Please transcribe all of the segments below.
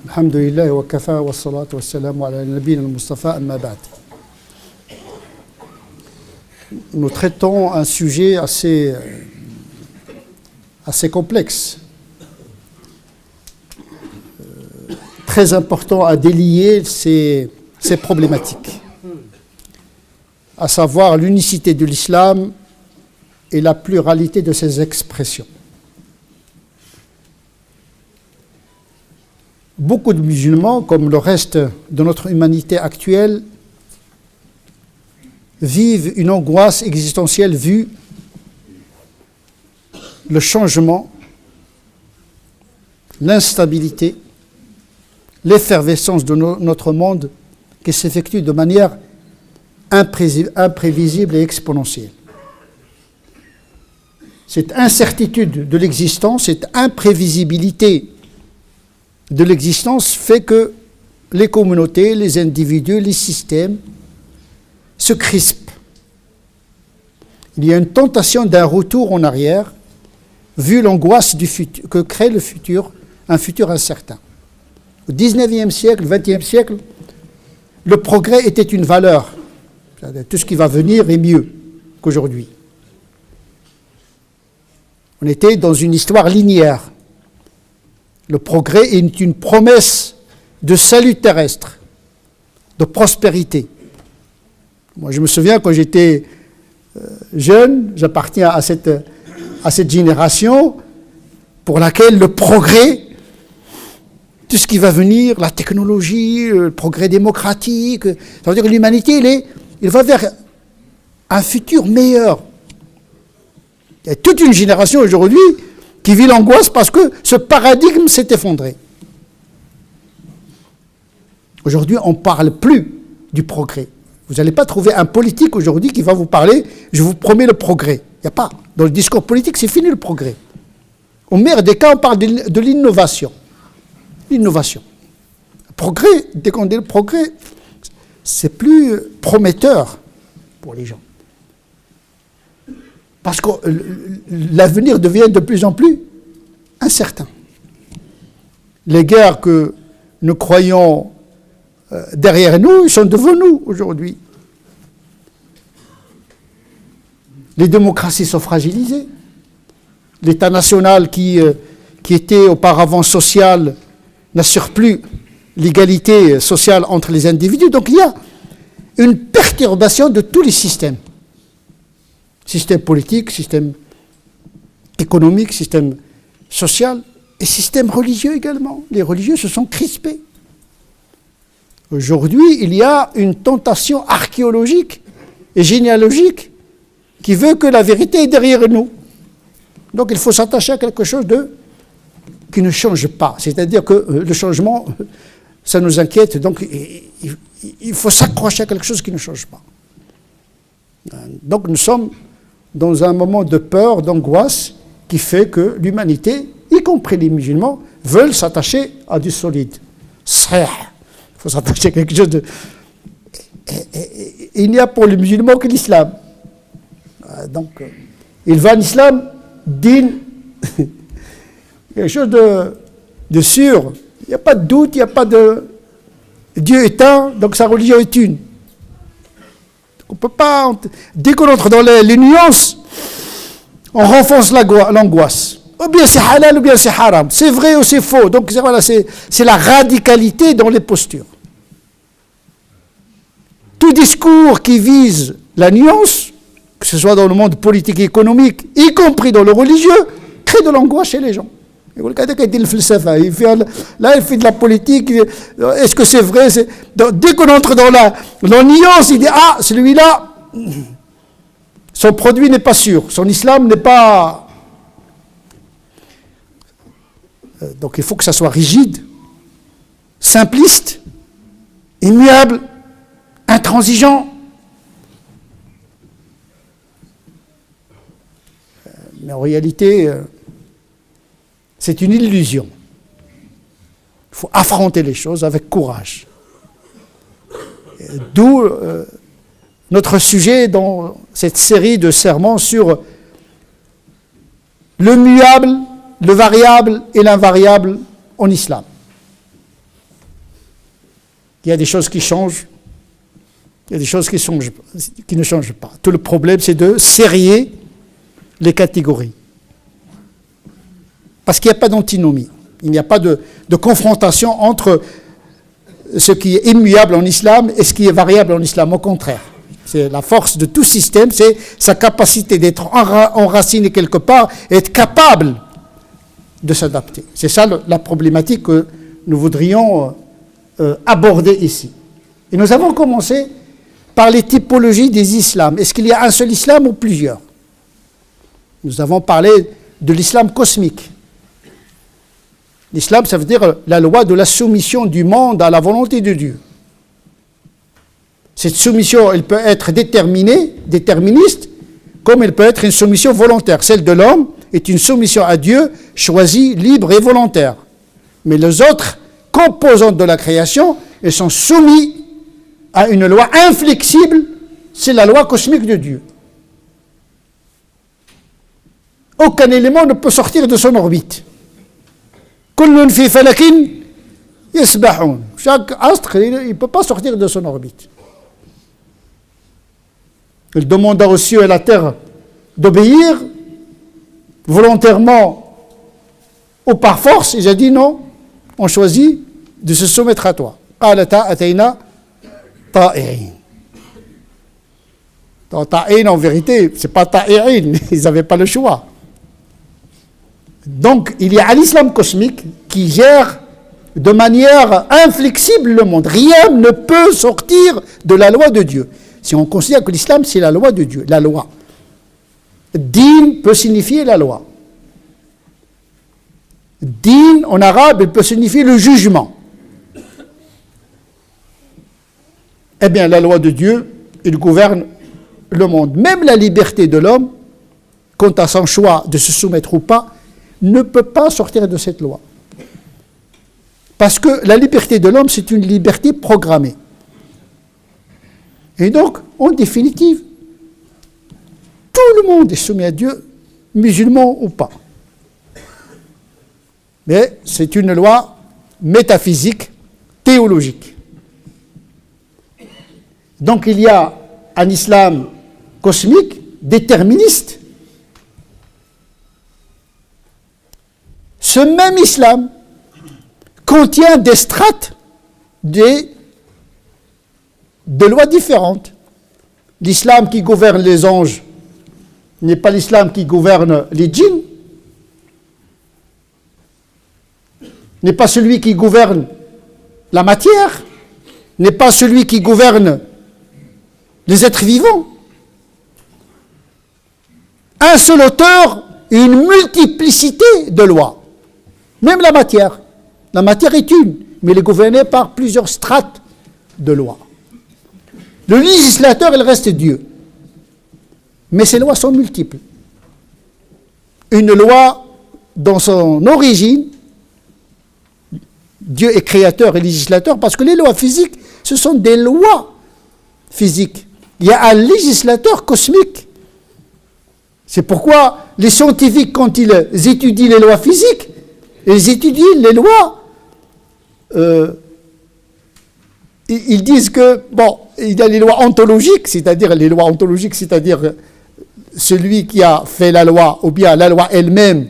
Alhamdulillah wa kafa wa salatu wa salam ala nabiyina al-Mustafa amma ba'd. Nous traitons un sujet assez complexe, très important à délier ces problématiques, à savoir l'unicité de l'islam et la pluralité de ses expressions. Beaucoup de musulmans, comme le reste de notre humanité actuelle, vivent une angoisse existentielle vu le changement, l'instabilité, l'effervescence de notre monde qui s'effectue de manière imprévisible et exponentielle. Cette incertitude de l'existence, cette imprévisibilité de l'existence fait que les communautés, les individus, les systèmes se crispent. Il y a une tentation d'un retour en arrière, vu l'angoisse que crée le futur, un futur incertain. Au XIXe siècle, XXe siècle, le progrès était une valeur. Tout ce qui va venir est mieux qu'aujourd'hui. On était dans une histoire linéaire. Le progrès est une promesse de salut terrestre, de prospérité. Moi, je me souviens quand j'étais jeune, j'appartiens à cette génération pour laquelle le progrès, tout ce qui va venir, la technologie, le progrès démocratique, ça veut dire que l'humanité, il va vers un futur meilleur. Il y a toute une génération aujourd'hui qui vit l'angoisse parce que ce paradigme s'est effondré. Aujourd'hui, on ne parle plus du progrès. Vous n'allez pas trouver un politique aujourd'hui qui va vous parler « je vous promets le progrès ». Il n'y a pas. Dans le discours politique, c'est fini le progrès. Au meilleur des cas, on parle de l'innovation. L'innovation. Le progrès, dès qu'on dit le progrès, c'est plus prometteur pour les gens. Parce que l'avenir devient de plus en plus incertain. Les guerres que nous croyons derrière nous, ils sont devant nous aujourd'hui. Les démocraties sont fragilisées. L'État national qui était auparavant social n'assure plus l'égalité sociale entre les individus. Donc il y a une perturbation de tous les systèmes. Système politique, système économique, système social et système religieux également. Les religieux se sont crispés. Aujourd'hui, il y a une tentation archéologique et généalogique qui veut que la vérité est derrière nous. Donc il faut s'attacher à quelque chose qui ne change pas. C'est-à-dire que le changement, ça nous inquiète. Donc il faut s'accrocher à quelque chose qui ne change pas. Donc nous sommes dans un moment de peur, d'angoisse, qui fait que l'humanité, y compris les musulmans, veulent s'attacher à du solide. Sahih. Il faut s'attacher à quelque chose de... Et il n'y a pour les musulmans que l'islam. Donc, il va en islam, din, quelque chose de sûr. Il n'y a pas de doute, il n'y a pas de... Dieu est un, donc sa religion est une. On peut pas, dès qu'on entre dans les nuances, on renforce l'angoisse. Ou bien c'est halal ou bien c'est haram. C'est vrai ou c'est faux. Donc voilà, c'est la radicalité dans les postures. Tout discours qui vise la nuance, que ce soit dans le monde politique et économique, y compris dans le religieux, crée de l'angoisse chez les gens. Il fait de la politique. Est-ce que c'est vrai? Dès qu'on entre dans la nuance, il dit ah, celui-là, son produit n'est pas sûr, son islam n'est pas. Donc il faut que ça soit rigide, simpliste, immuable, intransigeant. Mais en réalité, c'est une illusion. Il faut affronter les choses avec courage. D'où notre sujet dans cette série de sermons sur le muable, le variable et l'invariable en islam. il y a des choses qui changent, il y a des choses qui ne changent pas. Tout le problème, c'est de serrer les catégories. Parce qu'il n'y a pas d'antinomie. Il n'y a pas de confrontation entre ce qui est immuable en islam et ce qui est variable en islam. Au contraire. C'est la force de tout système, c'est sa capacité d'être enraciné quelque part et être capable de s'adapter. C'est ça la problématique que nous voudrions aborder ici. Et nous avons commencé par les typologies des islams. Est-ce qu'il y a un seul islam ou plusieurs? Nous avons parlé de l'islam cosmique. L'islam, ça veut dire la loi de la soumission du monde à la volonté de Dieu. Cette soumission, elle peut être déterministe, comme elle peut être une soumission volontaire. Celle de l'homme est une soumission à Dieu, choisie, libre et volontaire. Mais les autres composantes de la création, elles sont soumises à une loi inflexible, c'est la loi cosmique de Dieu. Aucun élément ne peut sortir de son orbite. Chaque astre, il ne peut pas sortir de son orbite. Il demanda aux cieux et à la terre d'obéir volontairement ou par force. Il a dit non, on choisit de se soumettre à toi. Ta'in, en vérité, ce n'est pas ta'in, ils n'avaient pas le choix. Donc, il y a l'islam cosmique qui gère de manière inflexible le monde. Rien ne peut sortir de la loi de Dieu. Si on considère que l'islam, c'est la loi de Dieu, la loi. Din peut signifier la loi. Din, en arabe, il peut signifier le jugement. Eh bien, la loi de Dieu, il gouverne le monde. Même la liberté de l'homme, quant à son choix de se soumettre ou pas, ne peut pas sortir de cette loi. Parce que la liberté de l'homme, c'est une liberté programmée. Et donc, en définitive, tout le monde est soumis à Dieu, musulman ou pas. Mais c'est une loi métaphysique, théologique. Donc il y a un islam cosmique, déterministe. Ce même islam contient des strates de lois différentes. L'islam qui gouverne les anges n'est pas l'islam qui gouverne les djinns, n'est pas celui qui gouverne la matière, n'est pas celui qui gouverne les êtres vivants. Un seul auteur et une multiplicité de lois. Même la matière. La matière est une, mais elle est gouvernée par plusieurs strates de lois. Le législateur, il reste Dieu. Mais ces lois sont multiples. Une loi, dans son origine, Dieu est créateur et législateur, parce que les lois physiques, ce sont des lois physiques. Il y a un législateur cosmique. C'est pourquoi les scientifiques, quand ils étudient les lois physiques, ils étudient les lois. Ils disent que, bon, il y a les lois ontologiques, c'est-à-dire celui qui a fait la loi, ou bien la loi elle-même,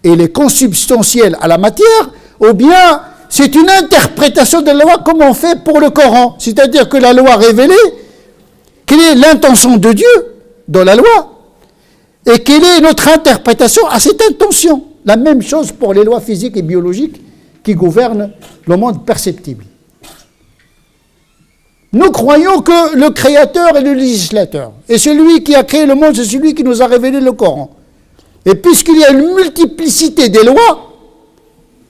elle est consubstantielle à la matière, ou bien c'est une interprétation de la loi comme on fait pour le Coran. C'est-à-dire que la loi révélée, quelle est l'intention de Dieu dans la loi, et quelle est notre interprétation à cette intention. La même chose pour les lois physiques et biologiques qui gouvernent le monde perceptible. Nous croyons que le créateur est le législateur. Et celui qui a créé le monde, c'est celui qui nous a révélé le Coran. Et puisqu'il y a une multiplicité des lois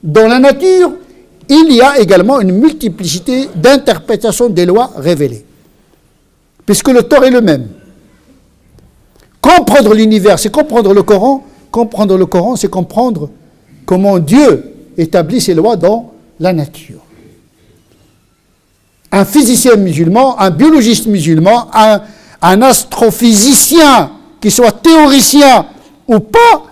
dans la nature, il y a également une multiplicité d'interprétations des lois révélées. Puisque l'auteur est le même. Comprendre l'univers, c'est comprendre le Coran. Comprendre le Coran, c'est comprendre comment Dieu établit ses lois dans la nature. Un physicien musulman, un biologiste musulman, un astrophysicien, qui soit théoricien ou pas,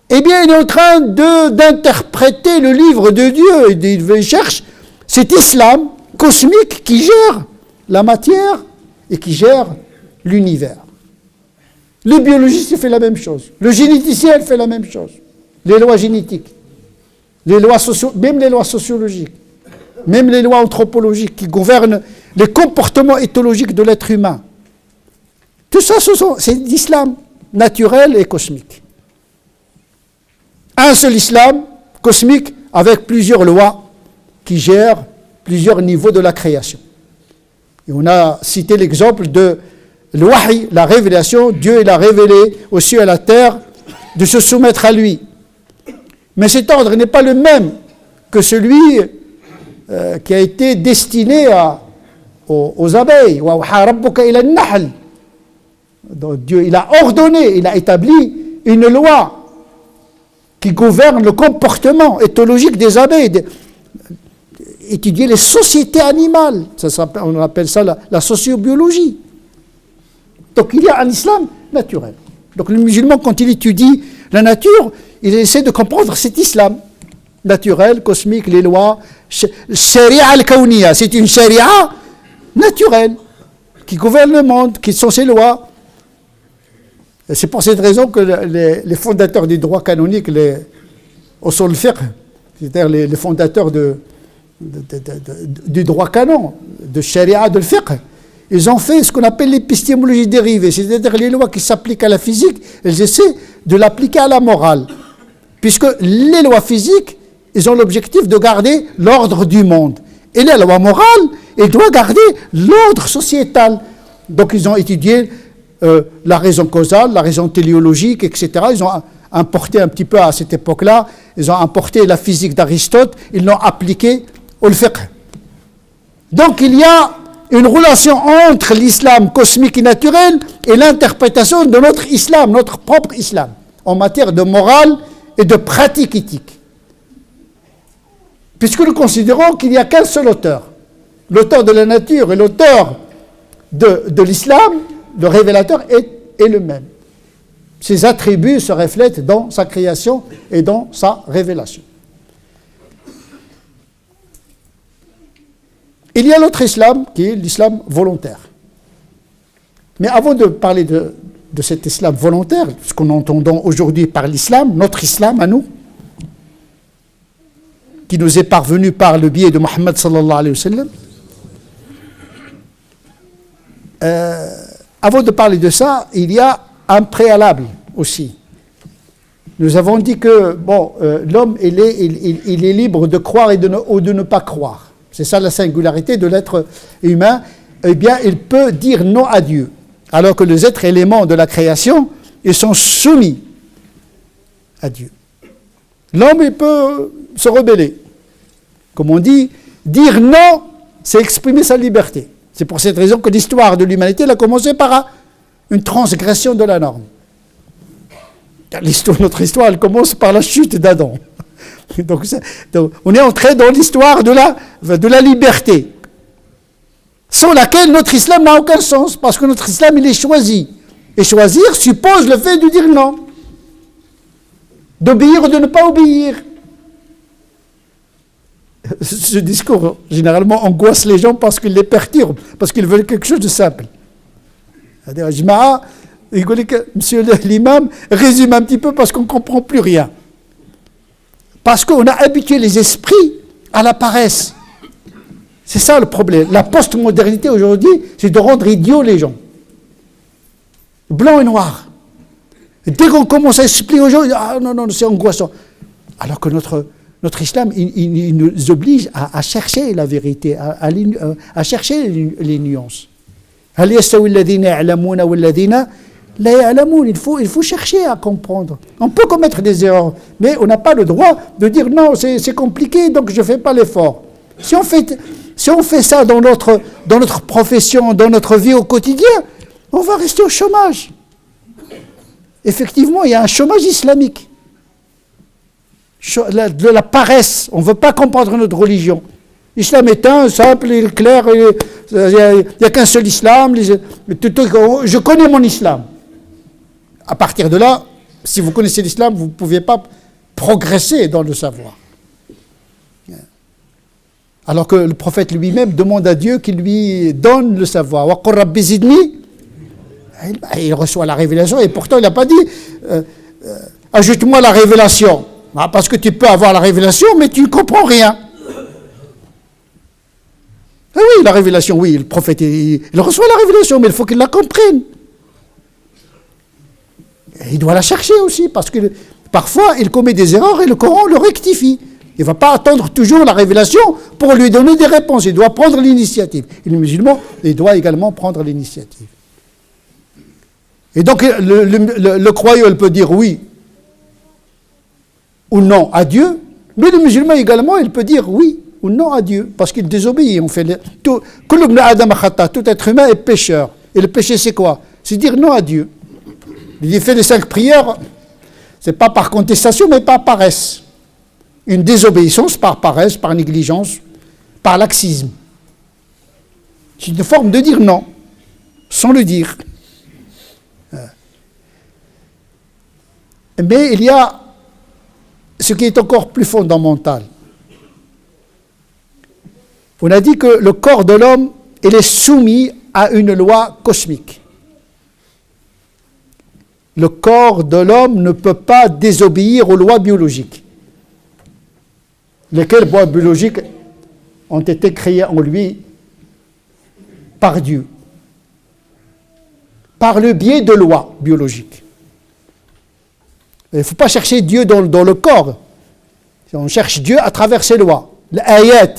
eh bien, il est en train d'interpréter le livre de Dieu. Il cherche cet islam cosmique qui gère la matière et qui gère l'univers. Le biologiste fait la même chose. Le généticien fait la même chose. Les lois génétiques, les lois même les lois sociologiques, même les lois anthropologiques qui gouvernent les comportements éthologiques de l'être humain. Tout ça, c'est l'islam naturel et cosmique. Un seul islam cosmique avec plusieurs lois qui gèrent plusieurs niveaux de la création. Et on a cité l'exemple de l'wahi, la révélation. Dieu il a révélé aux cieux et à la terre de se soumettre à lui. Mais cet ordre n'est pas le même que celui qui a été destiné aux abeilles. Donc Dieu il a ordonné, il a établi une loi qui gouverne le comportement éthologique des abeilles, étudier les sociétés animales. On appelle ça la sociobiologie. Donc il y a un islam naturel. Donc le musulman, quand il étudie la nature, il essaie de comprendre cet islam naturel, cosmique, les lois. Sharia al-Kawniya, c'est une sharia naturelle qui gouverne le monde, qui sont ses lois. Et c'est pour cette raison que les fondateurs du droit canonique, les usul al-fiqh, c'est-à-dire les fondateurs du droit canon, de sharia, de fiqh, ils ont fait ce qu'on appelle l'épistémologie dérivée, c'est-à-dire les lois qui s'appliquent à la physique, elles essaient de l'appliquer à la morale. Puisque les lois physiques, ils ont l'objectif de garder l'ordre du monde. Et les lois morales, elles doivent garder l'ordre sociétal. Donc ils ont étudié la raison causale, la raison téléologique, etc. Ils ont importé un petit peu à cette époque-là, ils ont importé la physique d'Aristote, ils l'ont appliquée au fiqh. Donc il y a une relation entre l'islam cosmique et naturel et l'interprétation de notre islam, notre propre islam, en matière de morale et de pratique éthique. Puisque nous considérons qu'il n'y a qu'un seul auteur, l'auteur de la nature et l'auteur de l'islam, le révélateur est le même. Ses attributs se reflètent dans sa création et dans sa révélation. Il y a l'autre islam qui est l'islam volontaire. Mais avant de parler de cet islam volontaire, ce qu'on entend aujourd'hui par l'islam, notre islam à nous, qui nous est parvenu par le biais de Mohammed sallallahu alayhi wa sallam, avant de parler de ça, il y a un préalable aussi. Nous avons dit que l'homme il est libre de croire ou de ne pas croire. C'est ça la singularité de l'être humain. Eh bien, il peut dire non à Dieu. Alors que les êtres éléments de la création, ils sont soumis à Dieu. L'homme, il peut se rebeller. Comme on dit, dire non, c'est exprimer sa liberté. C'est pour cette raison que l'histoire de l'humanité a commencé par une transgression de la norme. Notre histoire, elle commence par la chute d'Adam. Donc, on est entré dans l'histoire de la liberté, sans laquelle notre islam n'a aucun sens, parce que notre islam, il est choisi. Et choisir suppose le fait de dire non, d'obéir ou de ne pas obéir. Ce discours, généralement, angoisse les gens parce qu'il les perturbe, parce qu'ils veulent quelque chose de simple. C'est-à-dire, monsieur l'imam, résume un petit peu parce qu'on ne comprend plus rien. Parce qu'on a habitué les esprits à la paresse. C'est ça le problème. La postmodernité aujourd'hui, c'est de rendre idiots les gens. Blanc et noir. Et dès qu'on commence à expliquer aux gens, ah non, c'est angoissant. Alors que notre islam, il nous oblige à chercher la vérité, à chercher les nuances. Il faut chercher à comprendre. On peut commettre des erreurs, mais on n'a pas le droit de dire non, c'est compliqué, donc je ne fais pas l'effort. Si on fait ça dans notre profession, dans notre vie au quotidien, on va rester au chômage. Effectivement, il y a un chômage islamique. De la paresse, on ne veut pas comprendre notre religion. L'islam est un, simple, il est clair, il n'y a qu'un seul islam. Je connais mon islam. À partir de là, si vous connaissez l'islam, vous ne pouvez pas progresser dans le savoir. Alors que le prophète lui-même demande à Dieu qu'il lui donne le savoir. Wa qur rabbi zidni. Il reçoit la révélation et pourtant il n'a pas dit ajoute-moi la révélation. Parce que tu peux avoir la révélation mais tu ne comprends rien. Ah oui, la révélation, oui, le prophète il reçoit la révélation mais il faut qu'il la comprenne. Et il doit la chercher aussi parce que parfois il commet des erreurs et le Coran le rectifie. Il ne va pas attendre toujours la révélation pour lui donner des réponses. Il doit prendre l'initiative. Et le musulman, il doit également prendre l'initiative. Et donc, le croyant, il peut dire oui ou non à Dieu. Mais le musulman également, il peut dire oui ou non à Dieu. Parce qu'il désobéit. Tout être humain est pécheur. Et le péché, c'est quoi? C'est dire non à Dieu. Il fait les 5 prières, c'est pas par contestation, mais par paresse. Une désobéissance par paresse, par négligence, par laxisme. C'est une forme de dire non, sans le dire. Mais il y a ce qui est encore plus fondamental. On a dit que le corps de l'homme, il est soumis à une loi cosmique. Le corps de l'homme ne peut pas désobéir aux lois biologiques. Lesquelles lois biologiques ont été créées en lui par Dieu, par le biais de lois biologiques. Il ne faut pas chercher Dieu dans le corps. On cherche Dieu à travers ses lois. L'ayat.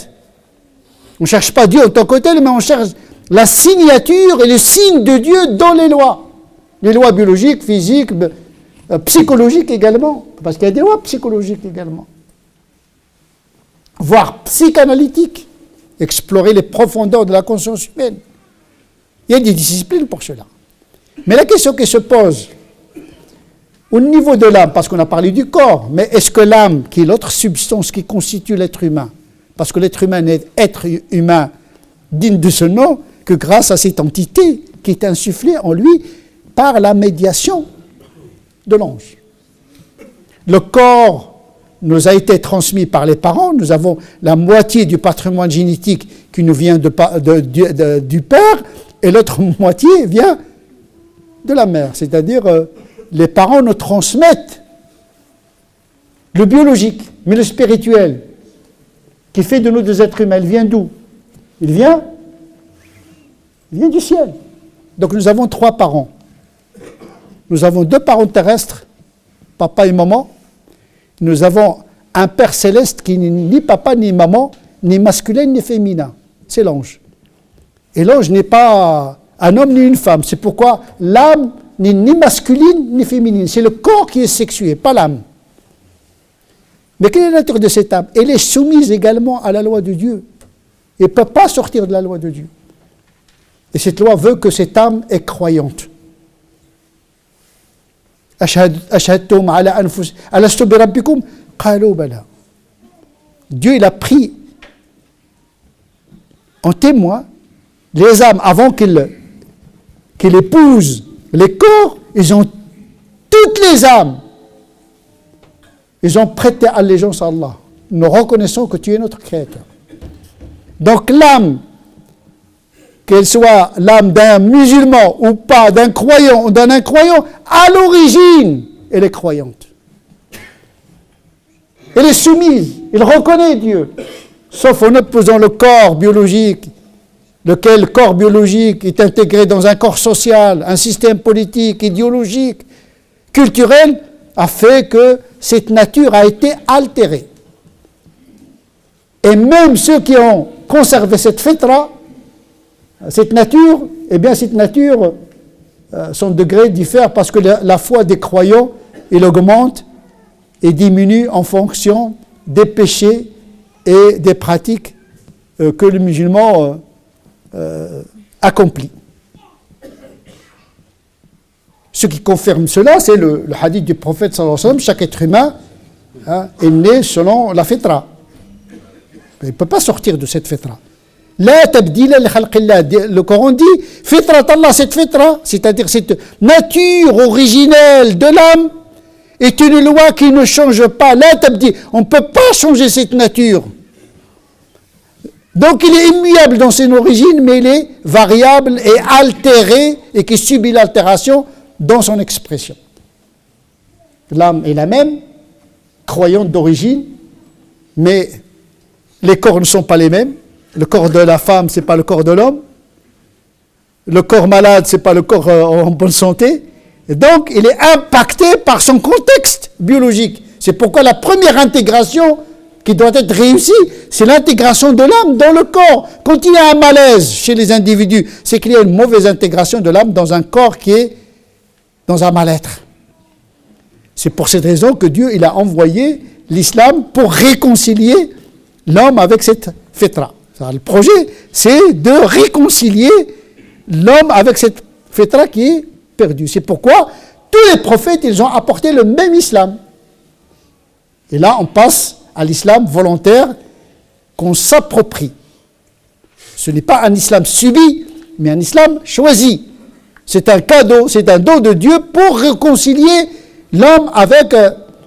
On ne cherche pas Dieu en tant que tel, mais on cherche la signature et le signe de Dieu dans les lois. Les lois biologiques, physiques, psychologiques également. Parce qu'il y a des lois psychologiques également. Voire psychanalytiques. Explorer les profondeurs de la conscience humaine. Il y a des disciplines pour cela. Mais la question qui se pose, au niveau de l'âme, parce qu'on a parlé du corps, mais est-ce que l'âme, qui est l'autre substance qui constitue l'être humain, parce que l'être humain n'est être humain digne de ce nom que grâce à cette entité qui est insufflée en lui par la médiation de l'ange. Le corps nous a été transmis par les parents, nous avons la moitié du patrimoine génétique qui nous vient du père, et l'autre moitié vient de la mère, c'est-à-dire les parents nous transmettent le biologique, mais le spirituel, qui fait de nous des êtres humains, il vient d'où? Il vient du ciel. Donc nous avons 3 parents. Nous avons 2 parents terrestres, papa et maman. Nous avons un Père céleste qui n'est ni papa ni maman, ni masculin ni féminin. C'est l'ange. Et l'ange n'est pas un homme ni une femme. C'est pourquoi l'âme n'est ni masculine ni féminine. C'est le corps qui est sexué, pas l'âme. Mais quelle est la nature de cette âme? Elle est soumise également à la loi de Dieu. Elle ne peut pas sortir de la loi de Dieu. Et cette loi veut que cette âme est croyante. Ashhadtum ala anfus alastu bi rabbikum qalu bala. Dieu il a pris en témoin les âmes avant qu'il épouse les corps, ils ont toutes les âmes. Ils ont prêté allégeance à Allah. Nous reconnaissons que tu es notre créateur. Donc l'âme, qu'elle soit l'âme d'un musulman ou pas, d'un croyant ou d'un incroyant, à l'origine, elle est croyante. Elle est soumise, elle reconnaît Dieu. Sauf en opposant le corps biologique, lequel corps biologique est intégré dans un corps social, un système politique, idéologique, culturel, a fait que cette nature a été altérée. Et même ceux qui ont conservé cette fitra, cette nature, eh bien cette nature, son degré diffère parce que la foi des croyants, il augmente et diminue en fonction des péchés et des pratiques que le musulman accomplit. Ce qui confirme cela, c'est le hadith du prophète sallallahu alayhi wa sallam, chaque être humain est né selon la fitra. Il ne peut pas sortir de cette fitra. La tabdila li khalqillah. Le Coran dit fitrat Allah, cette fitra, c'est-à-dire cette nature originelle de l'âme, est une loi qui ne change pas. La tabdil, on ne peut pas changer cette nature. Donc il est immuable dans son origine, mais il est variable et altéré et qui subit l'altération dans son expression. L'âme est la même, croyante d'origine, mais les corps ne sont pas les mêmes. Le corps de la femme, ce n'est pas le corps de l'homme. Le corps malade, ce n'est pas le corps en bonne santé. Et donc, il est impacté par son contexte biologique. C'est pourquoi la première intégration qui doit être réussie, c'est l'intégration de l'âme dans le corps. Quand il y a un malaise chez les individus, c'est qu'il y a une mauvaise intégration de l'âme dans un corps qui est dans un mal-être. C'est pour cette raison que Dieu il a envoyé l'islam pour réconcilier l'homme avec cette fitra. Le projet, c'est de réconcilier l'homme avec cette fitra qui est perdue. C'est pourquoi tous les prophètes, ils ont apporté le même islam. Et là, on passe à l'islam volontaire qu'on s'approprie. Ce n'est pas un islam subi, mais un islam choisi. C'est un cadeau, c'est un don de Dieu pour réconcilier l'homme avec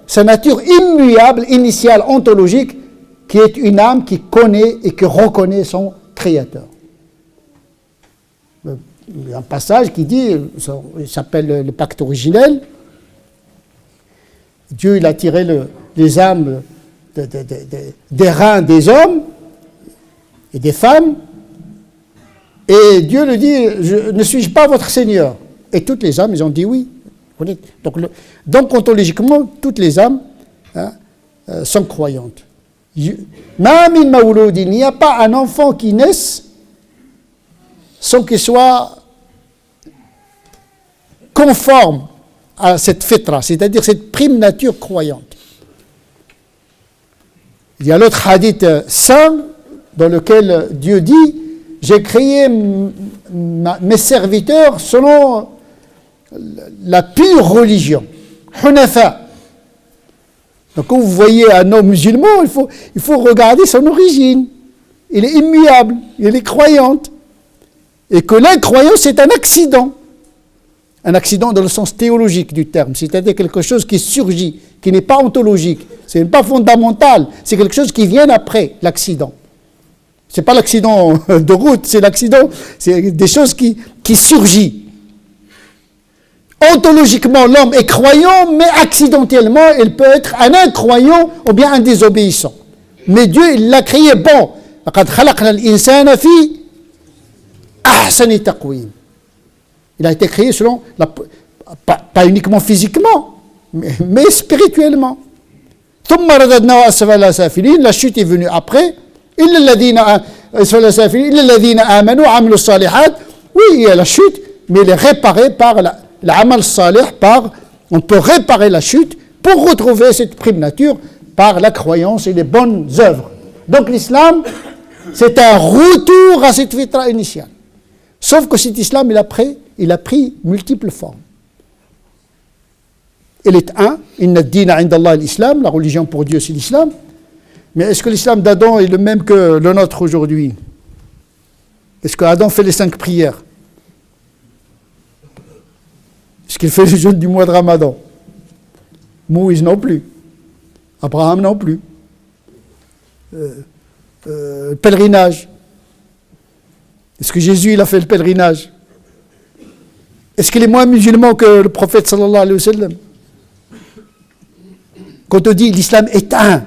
sa nature immuable, initiale, ontologique, qui est une âme qui connaît et qui reconnaît son Créateur. Il y a un passage qui dit, il s'appelle le pacte originel, Dieu il a tiré les âmes des reins des hommes et des femmes, et Dieu lui dit, ne suis-je pas votre Seigneur? Et toutes les âmes, ils ont dit oui. Donc ontologiquement, toutes les âmes sont croyantes. Il n'y a pas un enfant qui naisse sans qu'il soit conforme à cette fitra, c'est-à-dire cette prime nature croyante. Il y a l'autre hadith saint dans lequel Dieu dit « J'ai créé mes serviteurs selon la pure religion, hunafa ». Donc quand vous voyez un homme musulman, il faut regarder son origine. Il est immuable, il est croyante. Et que l'incroyance, c'est un accident. Un accident dans le sens théologique du terme, c'est-à-dire quelque chose qui surgit, qui n'est pas ontologique, ce n'est pas fondamental, c'est quelque chose qui vient après l'accident. Ce n'est pas l'accident de route, c'est l'accident, c'est des choses qui surgissent. Ontologiquement, l'homme est croyant, mais accidentellement, il peut être un incroyant ou bien un désobéissant. Mais Dieu, il l'a créé bon. Il a été créé selon, pas uniquement physiquement, mais spirituellement. La chute est venue après. Oui, il y a la chute, mais elle est réparée par l'amal salih, on peut réparer la chute pour retrouver cette prime nature par la croyance et les bonnes œuvres. Donc l'islam, c'est un retour à cette fitra initiale. Sauf que cet islam, il a pris multiples formes. Il est un, inna ad-dina 'inda Allah l'islam, la religion pour Dieu c'est l'islam. Mais est-ce que l'islam d'Adam est le même que le nôtre aujourd'hui? Est-ce qu'Adam fait les 5 prières? Est-ce qu'il fait le jeûne du mois de Ramadan? Moïse non plus. Abraham non plus. Pèlerinage. Est-ce que Jésus il a fait le pèlerinage? Est-ce qu'il est moins musulman que le prophète sallallahu alayhi wa sallam? Quand on dit l'islam est un,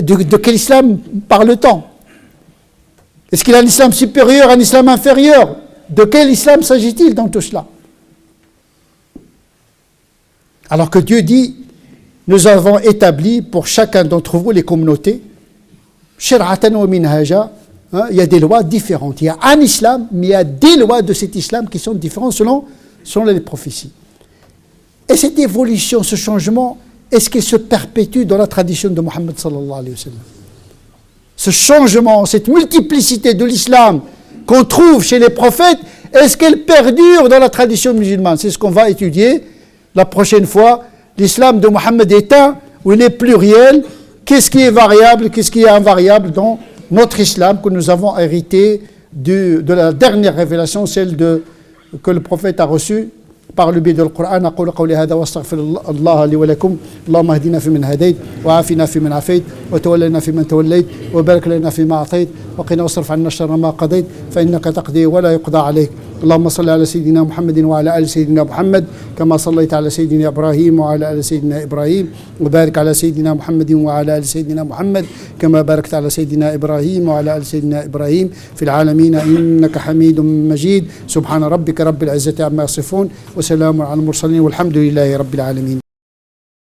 de quel islam parle-t-on? Est-ce qu'il a un islam supérieur, un islam inférieur? De quel islam s'agit-il dans tout cela? Alors que Dieu dit, nous avons établi pour chacun d'entre vous les communautés, shir'atan wa minhaja, il y a des lois différentes. Il y a un islam, mais il y a des lois de cet islam qui sont différentes selon les prophéties. Et cette évolution, ce changement, est-ce qu'il se perpétue dans la tradition de Mohammed sallallahu alayhi wa sallam? Ce changement, cette multiplicité de l'islam qu'on trouve chez les prophètes, est-ce qu'elle perdure dans la tradition musulmane? C'est ce qu'on va étudier la prochaine fois. L'islam de Mohammed est un, où il est pluriel. Qu'est-ce qui est variable, qu'est-ce qui est invariable dans notre islam que nous avons hérité de la dernière révélation, celle que le prophète a reçue par le biais de القرآن. أقول قولي هذا واستغفر الله لي ولكم. اللهم اهدنا فيمن هديت وعافنا فيمن عافيت وتولنا فيمن توليت وبارك لنا فيما أعطيت وقنا واصرف عنا شر ما قضيت فإنك تقضي ولا يقضى عليك. اللهم صل على سيدنا محمد وعلى آل سيدنا محمد كما صليت على سيدنا إبراهيم وعلى آل سيدنا إبراهيم وبارك على سيدنا محمد وعلى آل سيدنا محمد كما باركت على سيدنا إبراهيم وعلى آل سيدنا إبراهيم في العالمين إنك حميد مجيد. سبحان ربك رب العزة عما يصفون وسلام على المرسلين والحمد لله رب العالمين.